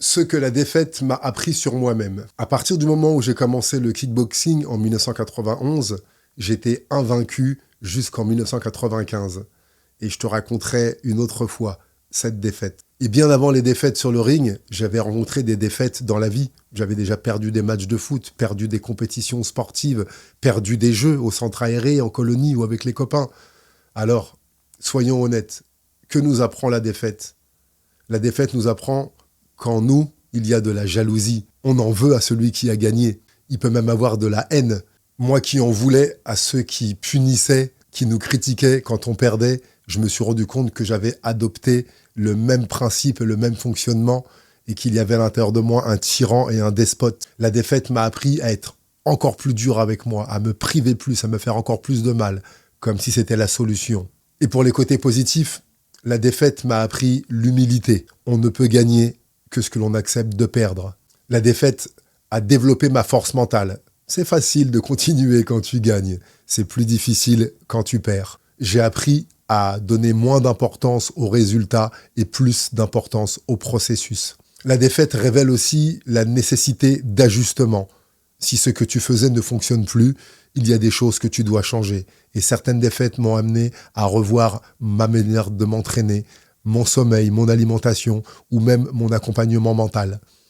Ce que la défaite m'a appris sur moi-même. À partir du moment où j'ai commencé le kickboxing en 1991, j'étais invaincu jusqu'en 1995. Et je te raconterai une autre fois cette défaite. Et bien avant les défaites sur le ring, j'avais rencontré des défaites dans la vie. J'avais déjà perdu des matchs de foot, perdu des compétitions sportives, perdu des jeux au centre aéré, en colonie ou avec les copains. Alors, soyons honnêtes, que nous apprend la défaite ? La défaite nous apprend qu'en nous, il y a de la jalousie. On en veut à celui qui a gagné. Il peut même avoir de la haine. Moi qui en voulais à ceux qui punissaient, qui nous critiquaient quand on perdait, je me suis rendu compte que j'avais adopté le même principe et le même fonctionnement et qu'il y avait à l'intérieur de moi un tyran et un despote. La défaite m'a appris à être encore plus dur avec moi, à me priver plus, à me faire encore plus de mal, comme si c'était la solution. Et pour les côtés positifs, la défaite m'a appris l'humilité. On ne peut gagner que ce que l'on accepte de perdre. La défaite a développé ma force mentale. C'est facile de continuer quand tu gagnes. C'est plus difficile quand tu perds. J'ai appris à donner moins d'importance aux résultats et plus d'importance au processus. La défaite révèle aussi la nécessité d'ajustement. Si ce que tu faisais ne fonctionne plus, il y a des choses que tu dois changer. Et certaines défaites m'ont amené à revoir ma manière de m'entraîner, mon sommeil, mon alimentation ou même mon accompagnement mental.